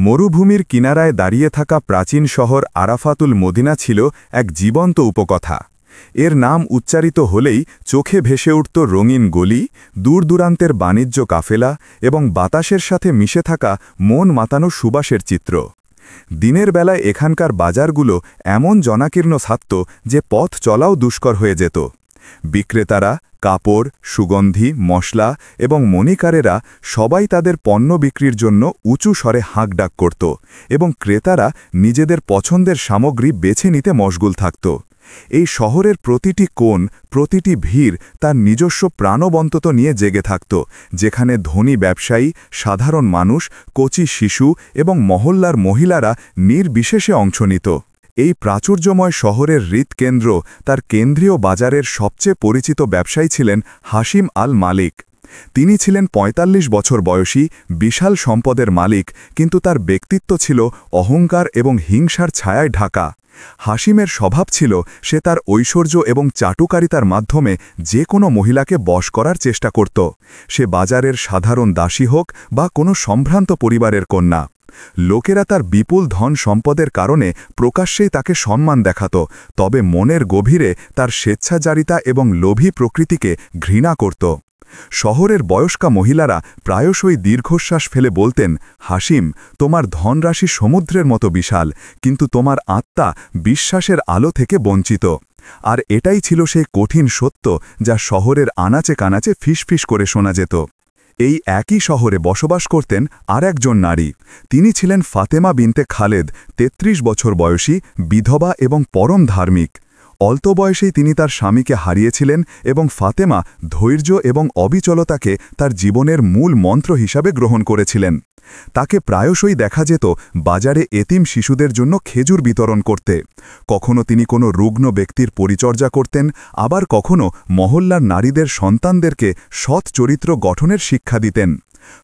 মরুভূমির কিনারায় দাঁড়িয়ে থাকা প্রাচীন শহর আরাফাতুল মদিনা ছিল এক জীবন্ত উপকথা। এর নাম উচ্চারিত হলেই চোখে ভেসে উঠত রঙিন গলি, দূরদূরান্তের বাণিজ্য কাফেলা এবং বাতাসের সাথে মিশে থাকা মন মাতানো সুবাসের চিত্র। দিনের বেলায় এখানকার বাজারগুলো এমন জনাকীর্ণ থাকত যে পথ চলাও দুষ্কর হয়ে যেত। বিক্রেতারা, কাপড়, সুগন্ধি, মশলা এবং মণিকারেরা সবাই তাদের পণ্য বিক্রির জন্য উঁচু স্বরে হাঁকডাক করত এবং ক্রেতারা নিজেদের পছন্দের সামগ্রী বেছে নিতে মশগুল থাকত। এই শহরের প্রতিটি কোণ, প্রতিটি ভিড় তার নিজস্ব প্রাণবন্তত নিয়ে জেগে থাকত, যেখানে ধনী ব্যবসায়ী, সাধারণ মানুষ, কচি শিশু এবং মহল্লার মহিলারা নির্বিশেষে অংশ নিত। এই প্রাচুর্যময় শহরের হৃৎকেন্দ্র, তার কেন্দ্রীয় বাজারের সবচেয়ে পরিচিত ব্যবসায়ী ছিলেন হাশিম আল মালিক। তিনি ছিলেন ৪৫ বছর বয়সী, বিশাল সম্পদের মালিক, কিন্তু তার ব্যক্তিত্ব ছিল অহংকার এবং হিংসার ছায়ায় ঢাকা। হাশিমের স্বভাব ছিল সে তার ঐশ্বর্য এবং চাটুকারিতার মাধ্যমে যে কোনো মহিলাকে বশ করার চেষ্টা করত, সে বাজারের সাধারণ দাসী হোক বা কোনো সম্ভ্রান্ত পরিবারের কন্যা। লোকেরা তার বিপুল ধন সম্পদের কারণে প্রকাশ্যেই তাকে সম্মান দেখাত, তবে মনের গভীরে তার স্বেচ্ছাচারিতা এবং লোভী প্রকৃতিকে ঘৃণা করত। শহরের বয়স্কা মহিলারা প্রায়শই দীর্ঘশ্বাস ফেলে বলতেন, হাশিম, তোমার ধনরাশি সমুদ্রের মতো বিশাল, কিন্তু তোমার আত্মা বিশ্বাসের আলো থেকে বঞ্চিত। আর এটাই ছিল সেই কঠিন সত্য যা শহরের আনাচে কানাচে ফিসফিস করে শোনা যেত। এই একই শহরে বসবাস করতেন আর একজন নারী। তিনি ছিলেন ফাতেমা বিনতে খালেদ, ৩৩ বছর বয়সী, বিধবা এবং পরম ধার্মিক। অল্প বয়সেই তিনি তার স্বামীকে হারিয়েছিলেন এবং ফাতেমা ধৈর্য এবং অবিচলতাকে তার জীবনের মূল মন্ত্র হিসাবে গ্রহণ করেছিলেন। তাকে প্রায়শই দেখা যেত বাজারে এতিম শিশুদের জন্য খেজুর বিতরণ করতে। কখনো তিনি কোনো রুগ্ন ব্যক্তির পরিচর্যা করতেন, আবার কখনো মহল্লার নারীদের সন্তানদেরকে সৎ চরিত্র গঠনের শিক্ষা দিতেন।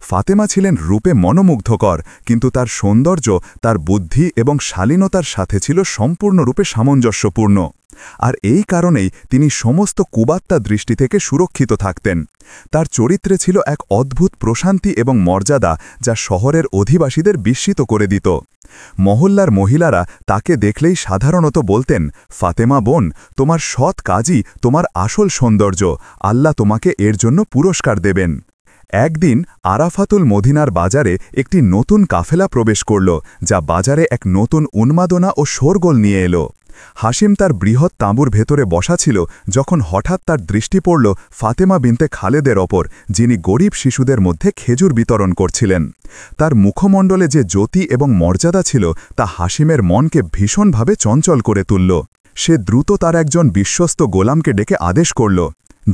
ফাতেমা ছিলেন রূপে মনোমুগ্ধকর, কিন্তু তার সৌন্দর্য তার বুদ্ধি এবং শালীনতার সাথে ছিল সম্পূর্ণরূপে সামঞ্জস্যপূর্ণ। আর এই কারণেই তিনি সমস্ত কুবাত্তা দৃষ্টি থেকে সুরক্ষিত থাকতেন। তার চরিত্রে ছিল এক অদ্ভুত প্রশান্তি এবং মর্যাদা যা শহরের অধিবাসীদের বিস্মিত করে দিত। মহল্লার মহিলারা তাকে দেখলেই সাধারণত বলতেন, ফাতেমা বোন, তোমার সৎ কাজই তোমার আসল সৌন্দর্য, আল্লাহ তোমাকে এর জন্য পুরস্কার দেবেন। একদিন আরাফাতুল মদিনার বাজারে একটি নতুন কাফেলা প্রবেশ করল, যা বাজারে এক নতুন উন্মাদনা ও শোরগোল নিয়ে এলো। হাশিম তার বৃহৎ তাঁবুর ভেতরে বসা ছিল যখন হঠাৎ তার দৃষ্টি পড়ল ফাতেমা বিনতে খালেদের ওপর, যিনি গরিব শিশুদের মধ্যে খেজুর বিতরণ করছিলেন। তার মুখমণ্ডলে যে জ্যোতি এবং মর্যাদা ছিল তা হাশিমের মনকে ভীষণভাবে চঞ্চল করে তুলল। সে দ্রুত তার একজন বিশ্বস্ত গোলামকে ডেকে আদেশ করল,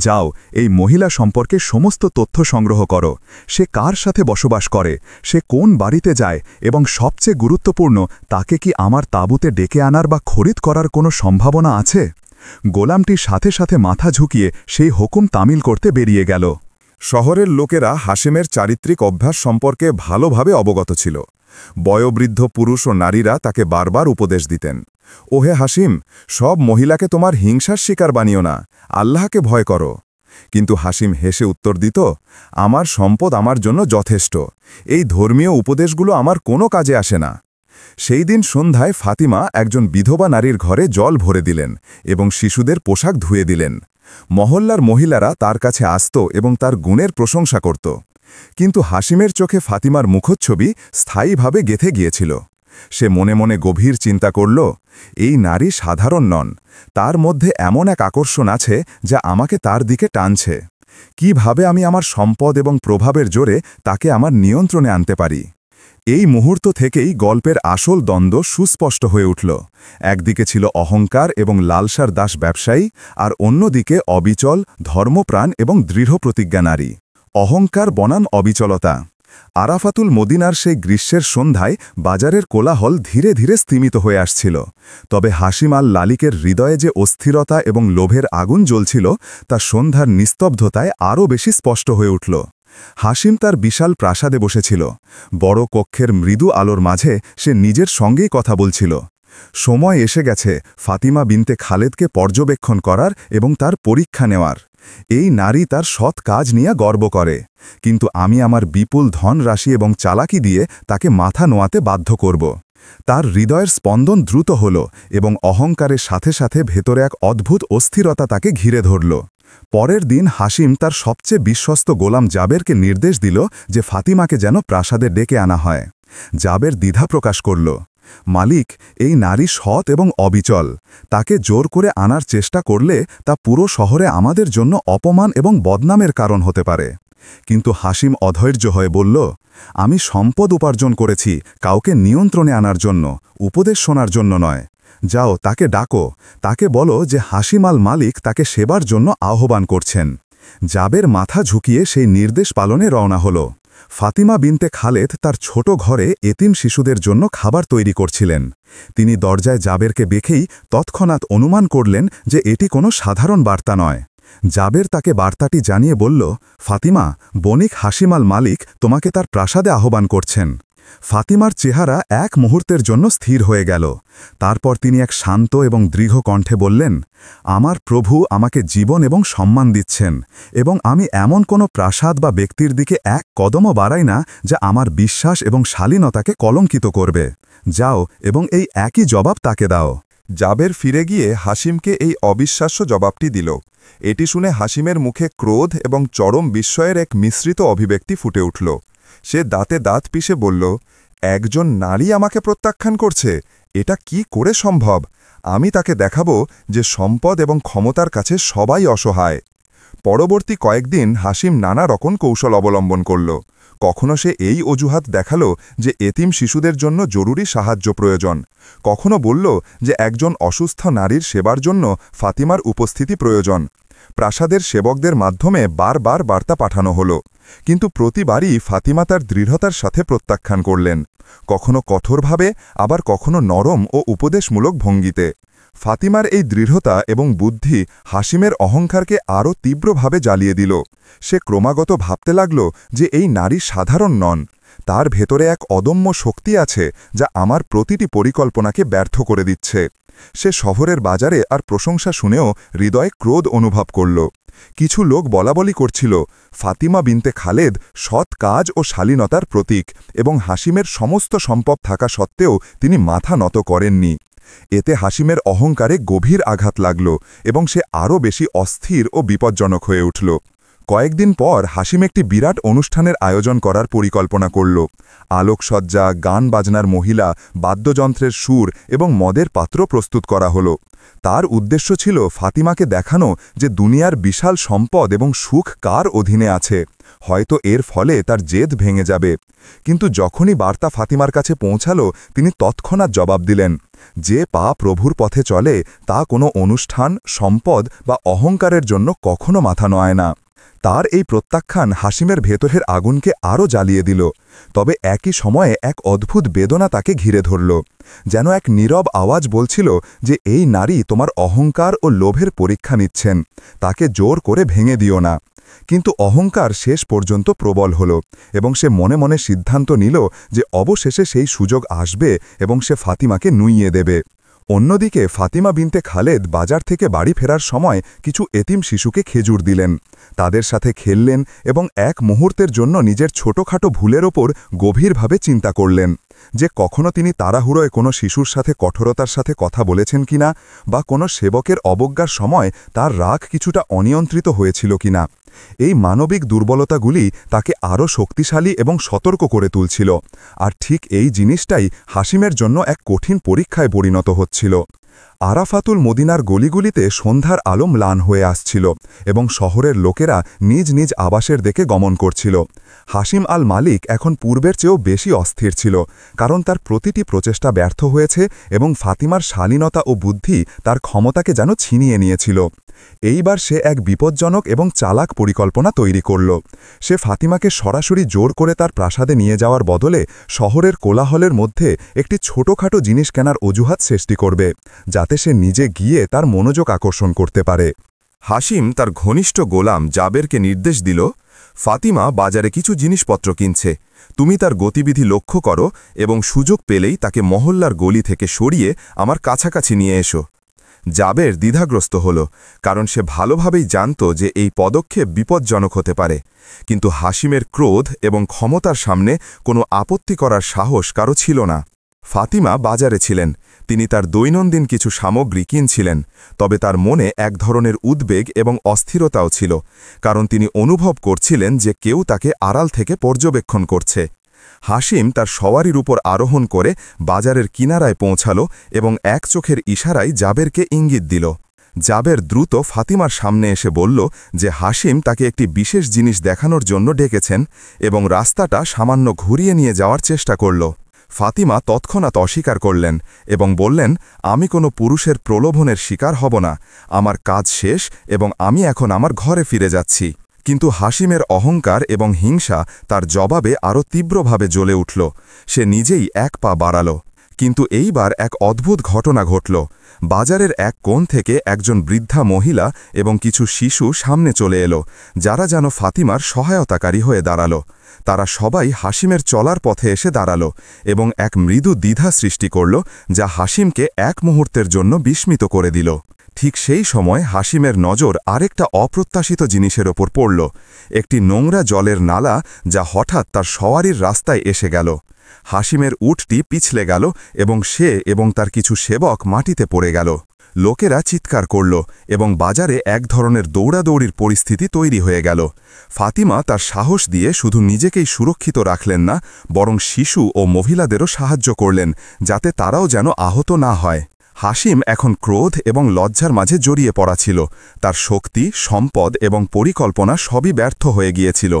যাও, এই মহিলা সম্পর্কে সমস্ত তথ্য সংগ্রহ করো। সে কার সাথে বসবাস করে, সে কোন বাড়িতে যায়, এবং সবচেয়ে গুরুত্বপূর্ণ, তাকে কি আমার তাঁবুতে ডেকে আনার বা খরিদ করার কোনো সম্ভাবনা আছে? গোলামটি সাথে সাথে মাথা ঝুঁকিয়ে সেই হুকুম তামিল করতে বেরিয়ে গেল। শহরের লোকেরা হাশিমের চারিত্রিক অভ্যাস সম্পর্কে ভালোভাবে অবগত ছিল। বয়োবৃদ্ধ পুরুষ ও নারীরা তাকে বারবার উপদেশ দিতেন, ওহে হাশিম, সব মহিলাকে তোমার হিংসার শিকার বানিও না, আল্লাহকে ভয় করো। কিন্তু হাশিম হেসে উত্তর দিত, আমার সম্পদ আমার জন্য যথেষ্ট, এই ধর্মীয় উপদেশগুলো আমার কোনো কাজে আসে না। সেই দিন সন্ধ্যায় ফাতিমা একজন বিধবা নারীর ঘরে জল ভরে দিলেন এবং শিশুদের পোশাক ধুয়ে দিলেন। মহল্লার মহিলারা তার কাছে আসত এবং তার গুণের প্রশংসা করত। কিন্তু হাশিমের চোখে ফাতিমার মুখচ্ছবি স্থায়ীভাবে গেঁথে গিয়েছিল। সে মনে মনে গভীর চিন্তা করল, এই নারী সাধারণ নন, তার মধ্যে এমন এক আকর্ষণ আছে যা আমাকে তার দিকে টানছে। কিভাবে আমি আমার সম্পদ এবং প্রভাবের জোরে তাকে আমার নিয়ন্ত্রণে আনতে পারি? এই মুহূর্ত থেকেই গল্পের আসল দ্বন্দ্ব সুস্পষ্ট হয়ে উঠল। একদিকে ছিল অহংকার এবং লালসার দাস ব্যবসায়ী, আর অন্যদিকে অবিচল, ধর্মপ্রাণ এবং দৃঢ় প্রতিজ্ঞা নারী। অহংকার বনাম অবিচলতা। আরাফাতুল মদিনার সেই গ্রীষ্মের সন্ধ্যায় বাজারের কোলাহল ধীরে ধীরে স্তিমিত হয়ে আসছিল। তবে হাশিম আল লালিকের হৃদয়ে যে অস্থিরতা এবং লোভের আগুন জ্বলছিল তা সন্ধ্যার নিস্তব্ধতায় আরও বেশি স্পষ্ট হয়ে উঠল। হাশিম তার বিশাল প্রাসাদে বসেছিল। বড় কক্ষের মৃদু আলোর মাঝে সে নিজের সঙ্গেই কথা বলছিল। সময় এসে গেছে ফাতিমা বিনতে খালেদকে পর্যবেক্ষণ করার এবং তার পরীক্ষা নেওয়ার। এই নারী তার সৎ কাজ নিয়ে গর্ব করে, কিন্তু আমি আমার বিপুল ধন রাশি এবং চালাকি দিয়ে তাকে মাথা নোয়াতে বাধ্য করব। তার হৃদয়ের স্পন্দন দ্রুত হল এবং অহংকারের সাথে সাথে ভেতরে এক অদ্ভুত অস্থিরতা তাকে ঘিরে ধরল। পরের দিন হাসিম তার সবচেয়ে বিশ্বস্ত গোলাম জাবেরকে নির্দেশ দিল যে ফাতিমাকে যেন প্রাসাদে ডেকে আনা হয়। জাবের দ্বিধা প্রকাশ করল, মালিক, এই নারী সৎ এবং অবিচল, তাকে জোর করে আনার চেষ্টা করলে তা পুরো শহরে আমাদের জন্য অপমান এবং বদনামের কারণ হতে পারে। কিন্তু হাসিম অধৈর্য হয়ে বলল, আমি সম্পদ উপার্জন করেছি কাউকে নিয়ন্ত্রণে আনার জন্য, উপদেশ শোনার জন্য নয়। যাও, তাকে ডাকো, তাকে বলো যে হাসিম আল মালিক তাকে সেবার জন্য আহ্বান করছেন। জাবের মাথা ঝুঁকিয়ে সেই নির্দেশ পালনে রওনা হল। ফাতিমা বিনতে খালেদ তার ছোট ঘরে এতিম শিশুদের জন্য খাবার তৈরি করছিলেন। তিনি দরজায় জাবেরকে দেখেই তৎক্ষণাৎ অনুমান করলেন যে এটি কোনো সাধারণ বার্তা নয়। জাবের তাকে বার্তাটি জানিয়ে বলল, ফাতিমা, বণিক হাসিম আল মালিক তোমাকে তার প্রাসাদে আহ্বান করছেন। ফাতিমার চেহারা এক মুহূর্তের জন্য স্থির হয়ে গেল। তারপর তিনি এক শান্ত এবং দৃঢ় কণ্ঠে বললেন, আমার প্রভু আমাকে জীবন এবং সম্মান দিচ্ছেন, এবং আমি এমন কোনো প্রাসাদ বা ব্যক্তির দিকে এক কদমও বাড়াই না যা আমার বিশ্বাস এবং শালীনতাকে কলঙ্কিত করবে। যাও এবং এই একই জবাব তাকে দাও। জাবের ফিরে গিয়ে হাসিমকে এই অবিশ্বাস্য জবাবটি দিল। এটি শুনে হাসিমের মুখে ক্রোধ এবং চরম বিস্ময়ের এক মিশ্রিত অভিব্যক্তি ফুটে উঠল। সে দাঁতে দাঁত পিষে বলল, একজন নারী আমাকে প্রত্যাখ্যান করছে, এটা কি করে সম্ভব? আমি তাকে দেখাবো যে সম্পদ এবং ক্ষমতার কাছে সবাই অসহায়। পরবর্তী কয়েকদিন হাসিম নানা রকম কৌশল অবলম্বন করল। কখনো সে এই অজুহাত দেখালো যে এতিম শিশুদের জন্য জরুরি সাহায্য প্রয়োজন, কখনো বলল যে একজন অসুস্থ নারীর সেবার জন্য ফাতিমার উপস্থিতি প্রয়োজন। প্রাসাদের সেবকদের মাধ্যমে বারবার বার্তা পাঠানো হলো, কিন্তু প্রতিবারই ফাতিমা তার দৃঢ়তার সাথে প্রত্যাখ্যান করলেন, কখনো কঠোরভাবে, আবার কখনো নরম ও উপদেশমূলক ভঙ্গিতে। ফাতিমার এই দৃঢ়তা এবং বুদ্ধি হাসিমের অহংকারকে আরও তীব্রভাবে জ্বালিয়ে দিল। সে ক্রমাগত ভাবতে লাগল যে এই নারী সাধারণ নন, তার ভেতরে এক অদম্য শক্তি আছে যা আমার প্রতিটি পরিকল্পনাকে ব্যর্থ করে দিচ্ছে। সে শহরের বাজারে আর প্রশংসা শুনেও হৃদয়ে ক্রোধ অনুভব করল। কিছু লোক বলাবলি করছিল, ফাতিমা বিনতে খালেদ সৎ কাজ ও শালীনতার প্রতীক, এবং হাসিমের সমস্ত সম্পদ থাকা সত্ত্বেও তিনি মাথা নত করেননি। এতে হাসিমের অহংকারে গভীর আঘাত লাগল এবং সে আরও বেশি অস্থির ও বিপজ্জনক হয়ে উঠল। কয়েকদিন পর হাসিম একটি বিরাট অনুষ্ঠানের আয়োজন করার পরিকল্পনা করল। আলোকসজ্জা, গান বাজনার মহিলা, বাদ্যযন্ত্রের সুর এবং মদের পাত্র প্রস্তুত করা হলো। তার উদ্দেশ্য ছিল ফাতিমাকে দেখানো যে দুনিয়ার বিশাল সম্পদ এবং সুখ কার অধীনে আছে। হয়তো এর ফলে তার জেদ ভেঙে যাবে। কিন্তু যখনই বার্তা ফাতিমার কাছে পৌঁছালো, তিনি তৎক্ষণাৎ জবাব দিলেন, যে পা প্রভুর পথে চলে তা কোনো অনুষ্ঠান, সম্পদ বা অহংকারের জন্য কখনো মাথা নয় না। তার এই প্রত্যাখ্যান হাসিমের ভেতরের আগুনকে আরও জ্বালিয়ে দিল। তবে একই সময়ে এক অদ্ভুত বেদনা তাকে ঘিরে ধরল, যেন এক নীরব আওয়াজ বলছিল যে এই নারী তোমার অহংকার ও লোভের পরীক্ষা নিচ্ছেন, তাকে জোর করে ভেঙে দিও না। কিন্তু অহংকার শেষ পর্যন্ত প্রবল হল এবং সে মনে মনে সিদ্ধান্ত নিল যে অবশেষে সেই সুযোগ আসবে এবং সে ফাতিমাকে নুইয়ে দেবে। অন্যদিকে ফাতিমা বিনতে খালেদ বাজার থেকে বাড়ি ফেরার সময় কিছু এতিম শিশুকে খেজুর দিলেন, তাদের সাথে খেললেন এবং এক মুহূর্তের জন্য নিজের ছোটখাটো ভুলের ওপর গভীরভাবে চিন্তা করলেন যে কখনো তিনি তাড়াহুড়োয় কোনো শিশুর সাথে কঠোরতার সাথে কথা বলেছেন কিনা, বা কোনো সেবকের অবজ্ঞার সময় তার রাগ কিছুটা অনিয়ন্ত্রিত হয়েছিল কিনা। এই মানবিক দুর্বলতাগুলি তাকে আরও শক্তিশালী এবং সতর্ক করে তুলছিল, আর ঠিক এই জিনিসটাই হাসিমের জন্য এক কঠিন পরীক্ষায় পরিণত হচ্ছিল। আরাফাতুল মদিনার গলিগুলিতে সন্ধ্যার আলো ম্লান হয়ে আসছিল এবং শহরের লোকেরা নিজ নিজ আবাসের দিকে গমন করছিল। হাসিম আল মালিক এখন পূর্বের চেয়েও বেশি অস্থির ছিল, কারণ তার প্রতিটি প্রচেষ্টা ব্যর্থ হয়েছে এবং ফাতিমার শালীনতা ও বুদ্ধি তার ক্ষমতাকে যেন ছিনিয়ে নিয়েছিল। এইবার সে এক বিপজ্জনক এবং চালাক পরিকল্পনা তৈরি করল। সে ফাতিমাকে সরাসরি জোর করে তার প্রাসাদে নিয়ে যাওয়ার বদলে শহরের কোলাহলের মধ্যে একটি ছোটখাটো জিনিস কেনার অজুহাত সৃষ্টি করবে, যাতে সে নিজে গিয়ে তার মনোযোগ আকর্ষণ করতে পারে। হাসিম তার ঘনিষ্ঠ গোলাম জাবেরকে নির্দেশ দিল, ফাতিমা বাজারে কিছু জিনিসপত্র কিনছে। তুমি তার গতিবিধি লক্ষ্য করো এবং সুযোগ পেলেই তাকে মহল্লার গলি থেকে সরিয়ে আমার কাছাকাছি নিয়ে এসো। জাবের দ্বিধাগ্রস্ত হল, কারণ সে ভালোভাবেই জানত যে এই পদক্ষেপ বিপজ্জনক হতে পারে, কিন্তু হাসিমের ক্রোধ এবং ক্ষমতার সামনে কোনো আপত্তি করার সাহস কারো ছিল না। ফাতিমা বাজারে ছিলেন, তিনি তার দৈনন্দিন কিছু সামগ্রী কিনছিলেন, তবে তার মনে এক ধরনের উদ্বেগ এবং অস্থিরতাও ছিল, কারণ তিনি অনুভব করছিলেন যে কেউ তাকে আড়াল থেকে পর্যবেক্ষণ করছে। হাসিম তার সওয়ারির উপর আরোহণ করে বাজারের কিনারায় পৌঁছাল এবং এক চোখের ইশারায় জাবেরকে ইঙ্গিত দিল। জাবের দ্রুত ফাতিমার সামনে এসে বলল যে হাসিম তাকে একটি বিশেষ জিনিস দেখানোর জন্য ডেকেছেন এবং রাস্তাটা সামান্য ঘুরিয়ে নিয়ে যাওয়ার চেষ্টা করল। ফাতিমা তৎক্ষণাৎ অস্বীকার করলেন এবং বললেন, আমি কোনো পুরুষের প্রলোভনের শিকার হব না, আমার কাজ শেষ এবং আমি এখন আমার ঘরে ফিরে যাচ্ছি। কিন্তু হাসিমের অহংকার এবং হিংসা তার জবাবে আরও তীব্রভাবে জ্বলে উঠল। সে নিজেই এক পা বাড়াল। কিন্তু এইবার এক অদ্ভুত ঘটনা ঘটল। বাজারের এক কোণ থেকে একজন বৃদ্ধা মহিলা এবং কিছু শিশু সামনে চলে এলো, যারা যেন ফাতিমার সহায়তাকারী হয়ে দাঁড়াল। তারা সবাই হাসিমের চলার পথে এসে দাঁড়াল এবং এক মৃদু দ্বিধা সৃষ্টি করল, যা হাসিমকে এক মুহূর্তের জন্য বিস্মিত করে দিল। ঠিক সেই সময় হাসিমের নজর আরেকটা অপ্রত্যাশিত জিনিসের ওপর পড়ল, একটি নোংরা জলের নালা যা হঠাৎ তার সওয়ারির রাস্তায় এসে গেল। হাসিমের উটটি পিছলে গেল এবং সে এবং তার কিছু সেবক মাটিতে পড়ে গেল। লোকেরা চিৎকার করল এবং বাজারে এক ধরনের দৌড়াদৌড়ির পরিস্থিতি তৈরি হয়ে গেল। ফাতিমা তার সাহস দিয়ে শুধু নিজেকেই সুরক্ষিত রাখলেন না, বরং শিশু ও মহিলাদেরও সাহায্য করলেন, যাতে তারাও যেন আহত না হয়। হাসিম এখন ক্রোধ এবং লজ্জার মাঝে জড়িয়ে পড়া ছিল। তার শক্তি, সম্পদ এবং পরিকল্পনা সবই ব্যর্থ হয়ে গিয়েছিল,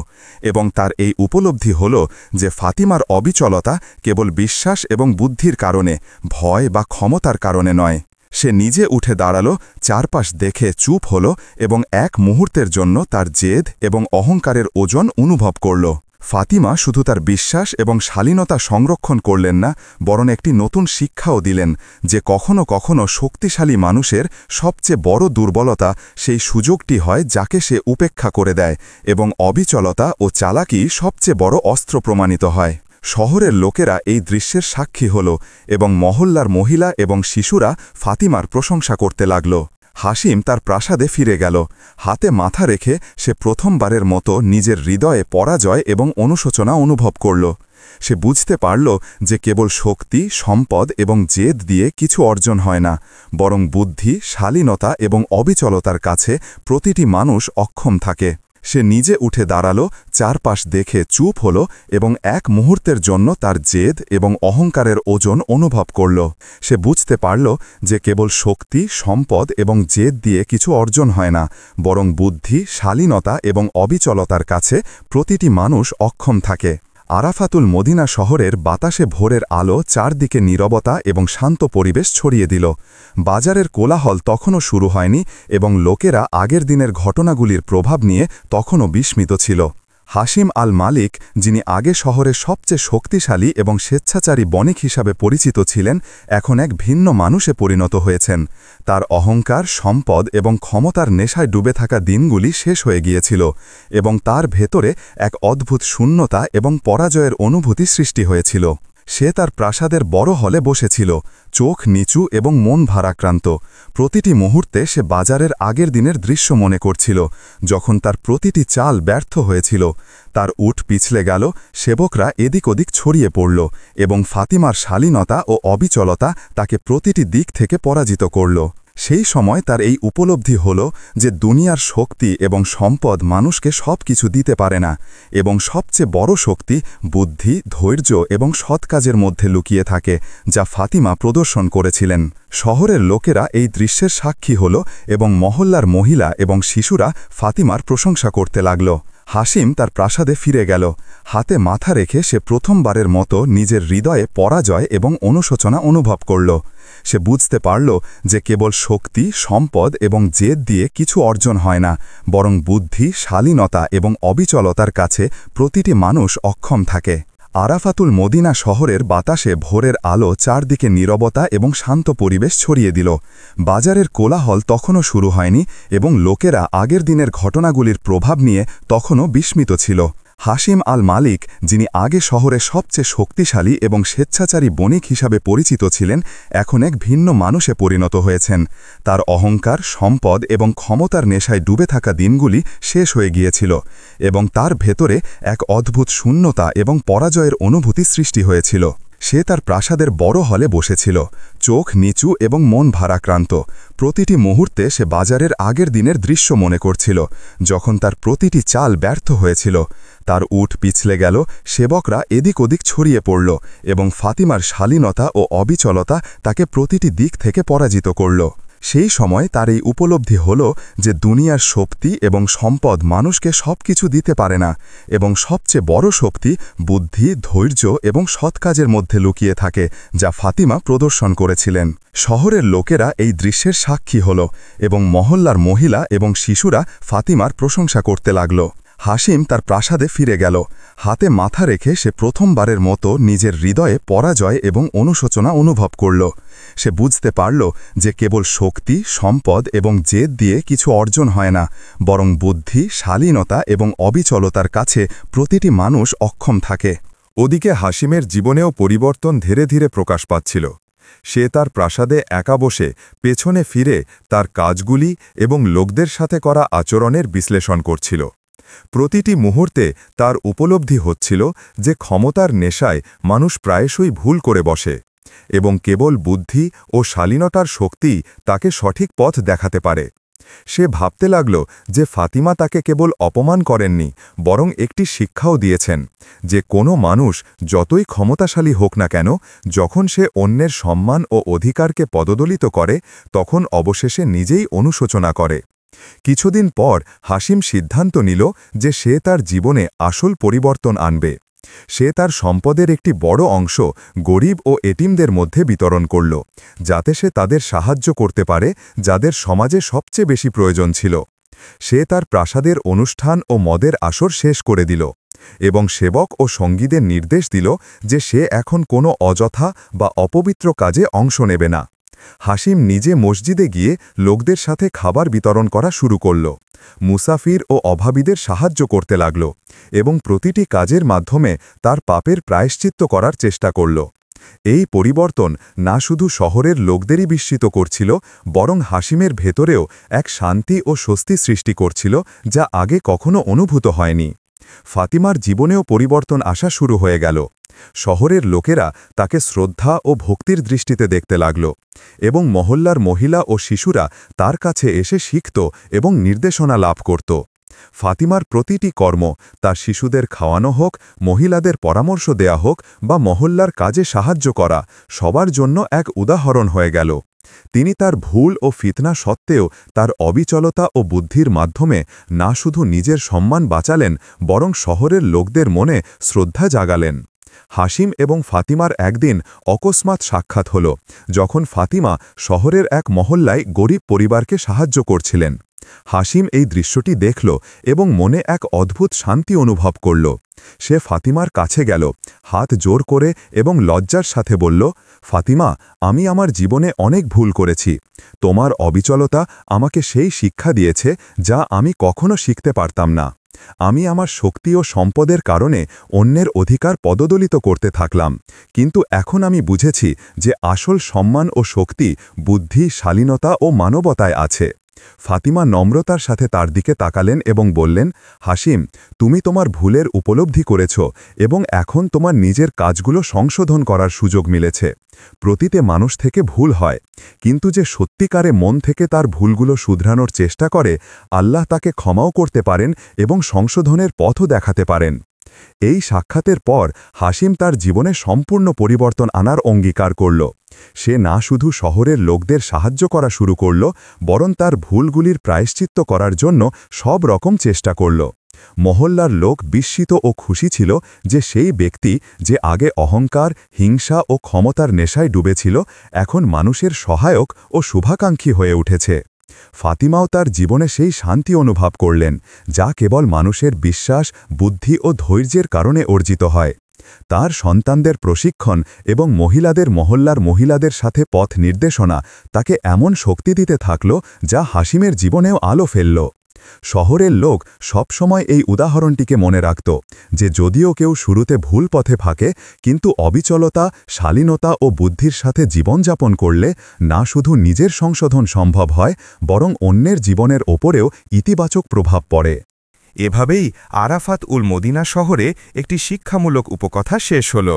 এবং তার এই উপলব্ধি হল যে ফাতিমার অবিচলতা কেবল বিশ্বাস এবং বুদ্ধির কারণে, ভয় বা ক্ষমতার কারণে নয়। সে নিজে উঠে দাঁড়াল, চারপাশ দেখে চুপ হল এবং এক মুহূর্তের জন্য তার জেদ এবং অহংকারের ওজন অনুভব করল। ফাতিমা শুধু তার বিশ্বাস এবং শালীনতা সংরক্ষণ করলেন না, বরং একটি নতুন শিক্ষাও দিলেন, যে কখনো কখনো শক্তিশালী মানুষের সবচেয়ে বড় দুর্বলতা সেই সুযোগটি হয় যাকে সে উপেক্ষা করে দেয়, এবং অবিচলতা ও চালাকি সবচেয়ে বড় অস্ত্র প্রমাণিত হয়। শহরের লোকেরা এই দৃশ্যের সাক্ষী হল এবং মহল্লার মহিলা এবং শিশুরা ফাতিমার প্রশংসা করতে লাগল। হাসিম তার প্রাসাদে ফিরে গেল। হাতে মাথা রেখে সে প্রথমবারের মতো নিজের হৃদয়ে পরাজয় এবং অনুশোচনা অনুভব করল। সে বুঝতে পারল যে কেবল শক্তি, সম্পদ এবং জেদ দিয়ে কিছু অর্জন হয় না, বরং বুদ্ধি, শালীনতা এবং অবিচলতার কাছে প্রতিটি মানুষ অক্ষম থাকে। সে নিজে উঠে দাঁড়াল, চারপাশ দেখে চুপ হল এবং এক মুহূর্তের জন্য তার জেদ এবং অহংকারের ওজন অনুভব করল। সে বুঝতে পারল যে কেবল শক্তি, সম্পদ এবং জেদ দিয়ে কিছু অর্জন হয় না, বরং বুদ্ধি, শালীনতা এবং অবিচলতার কাছে প্রতিটি মানুষ অক্ষম থাকে। আরাফাতুল মদিনা শহরের বাতাসে ভোরের আলো চারদিকে নীরবতা এবং শান্ত পরিবেশ ছড়িয়ে দিল। বাজারের কোলাহল তখনও শুরু হয়নি এবং লোকেরা আগের দিনের ঘটনাগুলির প্রভাব নিয়ে তখনও বিস্মিত ছিল। হাসিম আল মালিক, যিনি আগে শহরের সবচেয়ে শক্তিশালী এবং স্বেচ্ছাচারী বণিক হিসাবে পরিচিত ছিলেন, এখন এক ভিন্ন মানুষে পরিণত হয়েছেন। তার অহংকার, সম্পদ এবং ক্ষমতার নেশায় ডুবে থাকা দিনগুলি শেষ হয়ে গিয়েছিল, এবং তার ভেতরে এক অদ্ভুত শূন্যতা এবং পরাজয়ের অনুভূতি সৃষ্টি হয়েছিল। সে তার প্রাসাদের বড় হলে বসেছিল, চোখ নিচু এবং মন ভারাক্রান্ত। প্রতিটি মুহূর্তে সে বাজারের আগের দিনের দৃশ্য মনে করছিল, যখন তার প্রতিটি চাল ব্যর্থ হয়েছিল। তার উট পিছলে গেল, সেবকরা এদিক ওদিক ছড়িয়ে পড়ল, এবং ফাতিমার শালীনতা ও অবিচলতা তাকে প্রতিটি দিক থেকে পরাজিত করল। সেই সময় তার এই উপলব্ধি হল যে দুনিয়ার শক্তি এবং সম্পদ মানুষকে সব কিছু দিতে পারে না, এবং সবচেয়ে বড় শক্তি বুদ্ধি, ধৈর্য এবং সৎ কাজের মধ্যে লুকিয়ে থাকে, যা ফাতিমা প্রদর্শন করেছিলেন। শহরের লোকেরা এই দৃশ্যের সাক্ষী হল এবং মহল্লার মহিলা এবং শিশুরা ফাতিমার প্রশংসা করতে লাগল। হাসিম তার প্রাসাদে ফিরে গেল। হাতে মাথা রেখে সে প্রথমবারের মতো নিজের হৃদয়ে পরাজয় এবং অনুশোচনা অনুভব করল। সে বুঝতে পারল যে কেবল শক্তি, সম্পদ এবং জেদ দিয়ে কিছু অর্জন হয় না, বরং বুদ্ধি, শালীনতা এবং অবিচলতার কাছে প্রতিটি মানুষ অক্ষম থাকে। আরাফাতুল মদিনা শহরের বাতাসে ভোরের আলো চারদিকে নীরবতা এবং শান্ত পরিবেশ ছড়িয়ে দিল। বাজারের কোলাহল তখনও শুরু হয়নি এবং লোকেরা আগের দিনের ঘটনাগুলির প্রভাব নিয়ে তখনও বিস্মিত ছিল। হাশিম আল মালিক, যিনি আগে শহরে সবচেয়ে শক্তিশালী এবং স্বেচ্ছাচারী বণিক হিসাবে পরিচিত ছিলেন, এখন এক ভিন্ন মানুষে পরিণত হয়েছেন। তার অহংকার, সম্পদ এবং ক্ষমতার নেশায় ডুবে থাকা দিনগুলি শেষ হয়ে গিয়েছিল এবং তার ভেতরে এক অদ্ভুত শূন্যতা এবং পরাজয়ের অনুভূতি সৃষ্টি হয়েছিল। সে তার প্রাসাদের বড় হলে বসেছিল, চোখ নিচু এবং মন ভারাক্রান্ত। প্রতিটি মুহূর্তে সে বাজারের আগের দিনের দৃশ্য মনে করছিল, যখন তার প্রতিটি চাল ব্যর্থ হয়েছিল। তার উট পিছলে গেল, সেবকরা এদিক ওদিক ছড়িয়ে পড়ল এবং ফাতিমার শালীনতা ও অবিচলতা তাকে প্রতিটি দিক থেকে পরাজিত করল। সেই সময় তার এই উপলব্ধি হল যে দুনিয়ার শক্তি এবং সম্পদ মানুষকে সবকিছু দিতে পারে না এবং সবচেয়ে বড় শক্তি বুদ্ধি, ধৈর্য এবং সৎ কাজের মধ্যে লুকিয়ে থাকে, যা ফাতিমা প্রদর্শন করেছিলেন। শহরের লোকেরা এই দৃশ্যের সাক্ষী হল এবং মহল্লার মহিলা এবং শিশুরা ফাতিমার প্রশংসা করতে লাগল। হাশিম তার প্রাসাদে ফিরে গেল। হাতে মাথা রেখে সে প্রথমবারের মতো নিজের হৃদয়ে পরাজয় এবং অনুশোচনা অনুভব করল। সে বুঝতে পারল যে কেবল শক্তি, সম্পদ এবং জেদ দিয়ে কিছু অর্জন হয় না, বরং বুদ্ধি, শালীনতা এবং অবিচলতার কাছে প্রতিটি মানুষ অক্ষম থাকে। ওদিকে হাশিমের জীবনেও পরিবর্তন ধীরে ধীরে প্রকাশ পাচ্ছিল। সে তার প্রাসাদে একা বসে পেছনে ফিরে তার কাজগুলি এবং লোকদের সাথে করা আচরণের বিশ্লেষণ করছিল। প্রতিটি মুহূর্তে তার উপলব্ধি হচ্ছিল যে ক্ষমতার নেশায় মানুষ প্রায়শই ভুল করে বসে এবং কেবল বুদ্ধি ও শালীনতার শক্তি তাকে সঠিক পথ দেখাতে পারে। সে ভাবতে লাগল যে ফাতিমা তাকে কেবল অপমান করেননি, বরং একটি শিক্ষাও দিয়েছেন যে কোনো মানুষ যতই ক্ষমতাশালী হোক না কেন, যখন সে অন্যের সম্মান ও অধিকারকে পদদলিত করে, তখন অবশেষে নিজেই অনুশোচনা করে। কিছুদিন পর হাশিম সিদ্ধান্ত নিল যে সে তার জীবনে আসল পরিবর্তন আনবে। সে তার সম্পদের একটি বড় অংশ গরিব ও এতিমদের মধ্যে বিতরণ করল, যাতে সে তাদের সাহায্য করতে পারে যাদের সমাজে সবচেয়ে বেশি প্রয়োজন ছিল। সে তার প্রাসাদের অনুষ্ঠান ও মদের আসর শেষ করে দিল এবং সেবক ও সঙ্গীদের নির্দেশ দিল যে সে এখন কোনো অযথা বা অপবিত্র কাজে অংশ নেবে না। হাশিম নিজে মসজিদে গিয়ে লোকদের সাথে খাবার বিতরণ করা শুরু করল, মুসাফির ও অভাবীদের সাহায্য করতে লাগল এবং প্রতিটি কাজের মাধ্যমে তার পাপের প্রায়শ্চিত্ত করার চেষ্টা করল। এই পরিবর্তন না শুধু শহরের লোকদেরই বিস্মিত করছিল, বরং হাশিমের ভেতরেও এক শান্তি ও স্বস্তি সৃষ্টি করছিল, যা আগে কখনো অনুভূত হয়নি। ফাতিমার জীবনেও পরিবর্তন আসা শুরু হয়ে গেল। শহরের লোকেরা তাকে শ্রদ্ধা ও ভক্তির দৃষ্টিতে দেখতে লাগল এবং মহল্লার মহিলা ও শিশুরা তার কাছে এসে শিখত এবং নির্দেশনা লাভ করত। ফাতিমার প্রতিটি কর্ম, তার শিশুদের খাওয়ানো হোক, মহিলাদের পরামর্শ দেয়া হোক বা মহল্লার কাজে সাহায্য করা, সবার জন্য এক উদাহরণ হয়ে গেল। তিনি তার ভুল ও ফিতনা সত্ত্বেও তার অবিচলতা ও বুদ্ধির মাধ্যমে না শুধু নিজের সম্মান বাঁচালেন, বরং শহরের লোকদের মনে শ্রদ্ধা জাগালেন। হাশিম এবং ফাতিমার একদিন অকস্মাৎ সাক্ষাৎ হল, যখন ফাতিমা শহরের এক মহল্লায় গরিব পরিবারকে সাহায্য করছিলেন। হাশিম এই দৃশ্যটি দেখল এবং মনে এক অদ্ভুত শান্তি অনুভব করল। সে ফাতিমার কাছে গেল, হাত জোর করে এবং লজ্জার সাথে বলল, ফাতিমা, আমি আমার জীবনে অনেক ভুল করেছি। তোমার অবিচলতা আমাকে সেই শিক্ষা দিয়েছে যা আমি কখনো শিখতে পারতাম না। আমি আমার শক্তি ও সম্পদের কারণে অন্যের অধিকার পদদলিত করতে থাকলাম, কিন্তু এখন আমি বুঝেছি যে আসল সম্মান ও শক্তি বুদ্ধি, শালীনতা ও মানবতায় আছে। ফাতিমা নম্রতার সাথে তার দিকে তাকালেন এবং বললেন, হাশিম, তুমি তোমার ভুলের উপলব্ধি করেছ এবং এখন তোমার নিজের কাজগুলো সংশোধন করার সুযোগ মিলেছে। প্রতিতে মানুষ থেকে ভুল হয়, কিন্তু যে সত্যিকারে মন থেকে তার ভুলগুলো শুধরানোর চেষ্টা করে, আল্লাহ তাকে ক্ষমাও করতে পারেন এবং সংশোধনের পথও দেখাতে পারেন। এই সাক্ষাতের পর হাশিম তার জীবনে সম্পূর্ণ পরিবর্তন আনার অঙ্গীকার করল। সে না শুধু শহরের লোকদের সাহায্য করা শুরু করল, বরং তার ভুলগুলির প্রায়শ্চিত্ত করার জন্য সব রকম চেষ্টা করল। মহল্লার লোক বিস্মিত ও খুশি ছিল যে সেই ব্যক্তি যে আগে অহংকার, হিংসা ও ক্ষমতার নেশায় ডুবেছিল, এখন মানুষের সহায়ক ও শুভাকাঙ্ক্ষী হয়ে উঠেছে। ফাতিমাও তার জীবনে সেই শান্তি অনুভব করলেন, যা কেবল মানুষের বিশ্বাস, বুদ্ধি ও ধৈর্যের কারণে অর্জিত হয়। তার সন্তানদের প্রশিক্ষণ এবং মহিলাদের মহল্লার মহিলাদের সাথে পথ নির্দেশনা তাকে এমন শক্তি দিতে থাকল যা হাসিমের জীবনেও আলো ফেলল। শহরের লোক সবসময় এই উদাহরণটিকে মনে রাখত যে যদিও কেউ শুরুতে ভুল পথে থাকে, কিন্তু অবিচলতা, শালীনতা ও বুদ্ধির সাথে জীবনযাপন করলে না শুধু নিজের সংশোধন সম্ভব হয়, বরং অন্যের জীবনের ওপরেও ইতিবাচক প্রভাব পড়ে। এভাবেই আরাফাত উল মদিনা শহরে একটি শিক্ষামূলক উপকথা শেষ হল।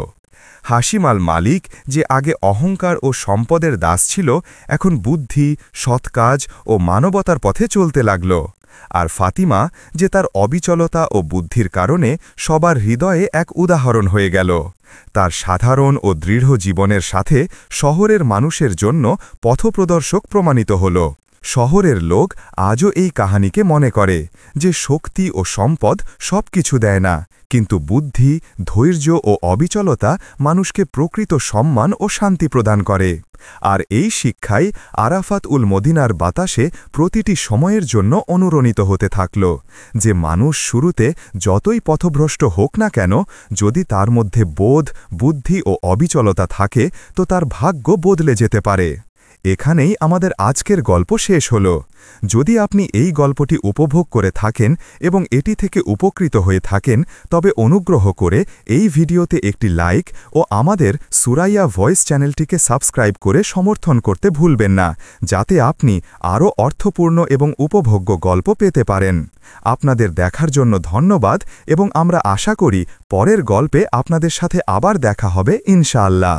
হাশিম আল মালিক, যে আগে অহংকার ও সম্পদের দাস ছিল, এখন বুদ্ধি, সৎকাজ ও মানবতার পথে চলতে লাগল। আর ফাতিমা, যে তার অবিচলতা ও বুদ্ধির কারণে সবার হৃদয়ে এক উদাহরণ হয়ে গেল, তার সাধারণ ও দৃঢ় জীবনের সাথে শহরের মানুষের জন্য পথপ্রদর্শক প্রমাণিত হল। শহরের লোক আজও এই কাহিনীকে মনে করে যে শক্তি ও সম্পদ সবকিছু দেয় না, কিন্তু বুদ্ধি, ধৈর্য ও অবিচলতা মানুষকে প্রকৃত সম্মান ও শান্তি প্রদান করে। আর এই শিক্ষাই আরাফাত উল মদিনার বাতাসে প্রতিটি সময়ের জন্য অনুরণিত হতে থাকল, যে মানুষ শুরুতে যতই পথভ্রষ্ট হোক না কেন, যদি তার মধ্যে বোধ, বুদ্ধি ও অবিচলতা থাকে, তো তার ভাগ্য বদলে যেতে পারে। এখানেই আমাদের আজকের গল্প শেষ হল। যদি আপনি এই গল্পটি উপভোগ করে থাকেন এবং এটি থেকে উপকৃত হয়ে থাকেন, তবে অনুগ্রহ করে এই ভিডিওতে একটি লাইক ও আমাদের সুরাইয়া ভয়েস চ্যানেলটিকে সাবস্ক্রাইব করে সমর্থন করতে ভুলবেন না, যাতে আপনি আরও অর্থপূর্ণ এবং উপভোগ্য গল্প পেতে পারেন। আপনাদের দেখার জন্য ধন্যবাদ এবং আমরা আশা করি পরের গল্পে আপনাদের সাথে আবার দেখা হবে ইনশাআল্লাহ।